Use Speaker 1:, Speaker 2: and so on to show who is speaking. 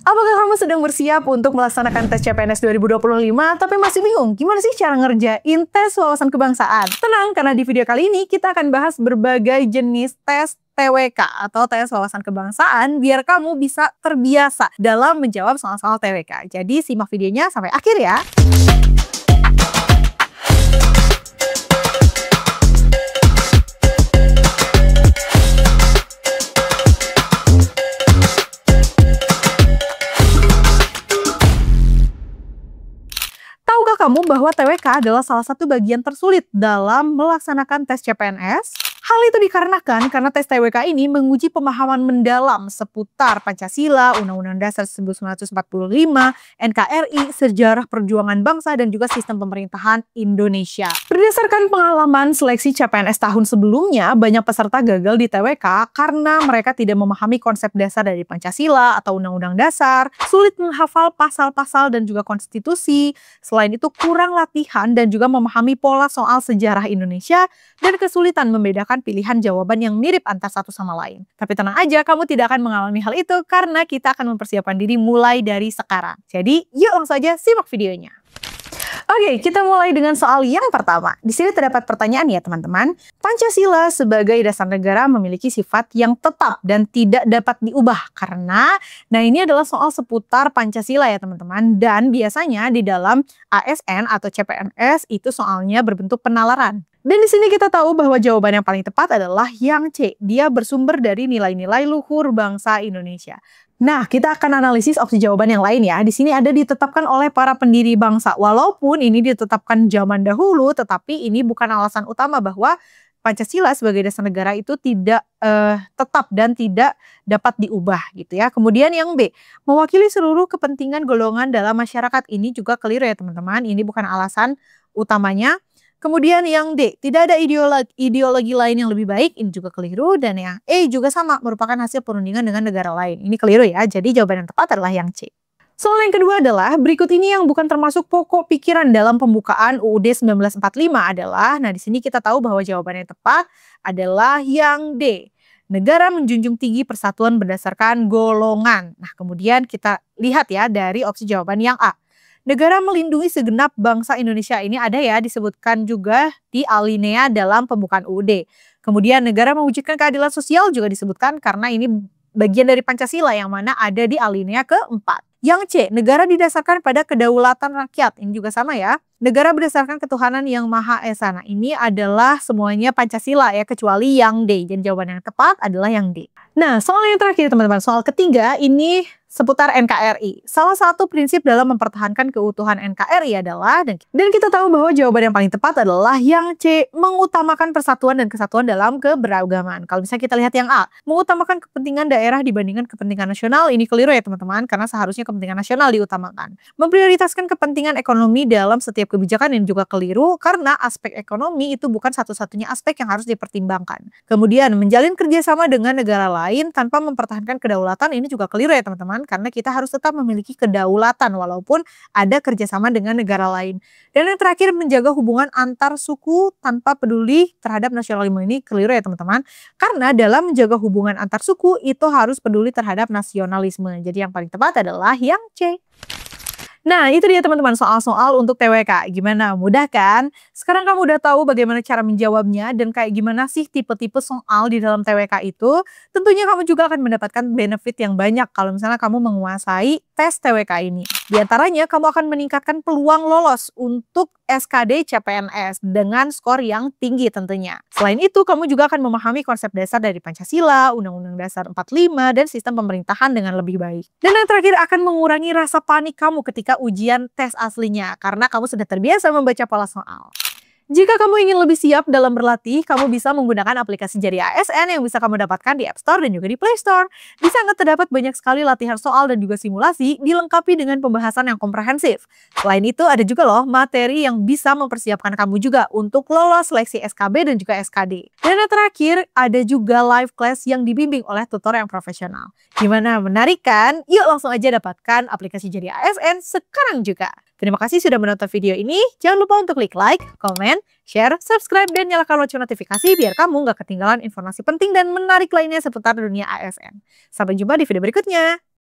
Speaker 1: Apakah kamu sedang bersiap untuk melaksanakan tes CPNS 2025 tapi masih bingung gimana sih cara ngerjain tes wawasan kebangsaan? Tenang, karena di video kali ini kita akan bahas berbagai jenis tes TWK atau tes wawasan kebangsaan biar kamu bisa terbiasa dalam menjawab soal-soal TWK. Jadi simak videonya sampai akhir ya. Tahukah kamu bahwa TWK adalah salah satu bagian tersulit dalam melaksanakan tes CPNS? Hal itu dikarenakan karena tes TWK ini menguji pemahaman mendalam seputar Pancasila, Undang-Undang Dasar 1945, NKRI, sejarah perjuangan bangsa, dan juga sistem pemerintahan Indonesia. Berdasarkan pengalaman seleksi CPNS tahun sebelumnya, banyak peserta gagal di TWK karena mereka tidak memahami konsep dasar dari Pancasila atau Undang-Undang Dasar, sulit menghafal pasal-pasal dan juga konstitusi. Selain itu kurang latihan dan juga memahami pola soal sejarah Indonesia dan kesulitan membedakan pilihan jawaban yang mirip antar satu sama lain. Tapi tenang aja, kamu tidak akan mengalami hal itu karena kita akan mempersiapkan diri mulai dari sekarang. Jadi yuk langsung aja simak videonya. Oke, kita mulai dengan soal yang pertama. Di sini terdapat pertanyaan ya teman-teman. Pancasila sebagai dasar negara memiliki sifat yang tetap dan tidak dapat diubah karena, nah ini adalah soal seputar Pancasila ya teman-teman. Dan biasanya di dalam ASN atau CPNS itu soalnya berbentuk penalaran. Dan di sini kita tahu bahwa jawaban yang paling tepat adalah yang C. Dia bersumber dari nilai-nilai luhur bangsa Indonesia. Nah, kita akan analisis opsi jawaban yang lain ya. Di sini ada ditetapkan oleh para pendiri bangsa. Walaupun ini ditetapkan zaman dahulu, tetapi ini bukan alasan utama bahwa Pancasila sebagai dasar negara itu tidak tetap dan tidak dapat diubah gitu ya. Kemudian yang B, mewakili seluruh kepentingan golongan dalam masyarakat. Ini juga keliru ya teman-teman. Ini bukan alasan utamanya. Kemudian yang D, tidak ada ideologi lain yang lebih baik, ini juga keliru. Dan yang E juga sama, merupakan hasil perundingan dengan negara lain. Ini keliru ya, jadi jawaban yang tepat adalah yang C. Soal yang kedua adalah, berikut ini yang bukan termasuk pokok pikiran dalam pembukaan UUD 1945 adalah, nah di sini kita tahu bahwa jawaban yang tepat adalah yang D. Negara menjunjung tinggi persatuan berdasarkan golongan. Nah kemudian kita lihat ya dari opsi jawaban yang A. Negara melindungi segenap bangsa Indonesia, ini ada ya disebutkan juga di alinea dalam pembukaan UUD. Kemudian negara mewujudkan keadilan sosial juga disebutkan karena ini bagian dari Pancasila yang mana ada di alinea keempat. Yang C, negara didasarkan pada kedaulatan rakyat, ini juga sama ya. Negara berdasarkan ketuhanan yang Maha Esa. Nah ini adalah semuanya Pancasila ya, kecuali yang D. Dan jawaban yang tepat adalah yang D. Nah soal yang terakhir teman-teman, soal ketiga ini seputar NKRI. Salah satu prinsip dalam mempertahankan keutuhan NKRI adalah, dan kita tahu bahwa jawaban yang paling tepat adalah yang C, mengutamakan persatuan dan kesatuan dalam keberagaman. Kalau misalnya kita lihat yang A, mengutamakan kepentingan daerah dibandingkan kepentingan nasional, ini keliru ya teman-teman, karena seharusnya kepentingan nasional diutamakan. Memprioritaskan kepentingan ekonomi dalam setiap kebijakan ini juga keliru, karena aspek ekonomi itu bukan satu-satunya aspek yang harus dipertimbangkan. Kemudian menjalin kerjasama dengan negara lain tanpa mempertahankan kedaulatan, ini juga keliru ya teman-teman, karena kita harus tetap memiliki kedaulatan walaupun ada kerjasama dengan negara lain. Dan yang terakhir, menjaga hubungan antar suku tanpa peduli terhadap nasionalisme, ini keliru ya teman-teman, karena dalam menjaga hubungan antar suku itu harus peduli terhadap nasionalisme. Jadi yang paling tepat adalah yang C. Nah itu dia teman-teman soal-soal untuk TWK. Gimana? Mudah kan? Sekarang kamu udah tahu bagaimana cara menjawabnya dan kayak gimana sih tipe-tipe soal di dalam TWK itu. Tentunya kamu juga akan mendapatkan benefit yang banyak kalau misalnya kamu menguasai tes TWK ini. Di antaranya kamu akan meningkatkan peluang lolos untuk SKD CPNS dengan skor yang tinggi tentunya. Selain itu kamu juga akan memahami konsep dasar dari Pancasila, Undang-Undang Dasar 45, dan sistem pemerintahan dengan lebih baik. Dan yang terakhir akan mengurangi rasa panik kamu ketika ujian tes aslinya karena kamu sudah terbiasa membaca pola soal. Jika kamu ingin lebih siap dalam berlatih, kamu bisa menggunakan aplikasi Jadi ASN yang bisa kamu dapatkan di App Store dan juga di Play Store. Di sana terdapat banyak sekali latihan soal dan juga simulasi dilengkapi dengan pembahasan yang komprehensif. Selain itu ada juga loh materi yang bisa mempersiapkan kamu juga untuk lolos seleksi SKB dan juga SKD. Dan yang terakhir ada juga live class yang dibimbing oleh tutor yang profesional. Gimana, menarik kan? Yuk langsung aja dapatkan aplikasi Jadi ASN sekarang juga. Terima kasih sudah menonton video ini. Jangan lupa untuk klik like, komen, share, subscribe, dan nyalakan lonceng notifikasi biar kamu nggak ketinggalan informasi penting dan menarik lainnya seputar dunia ASN. Sampai jumpa di video berikutnya.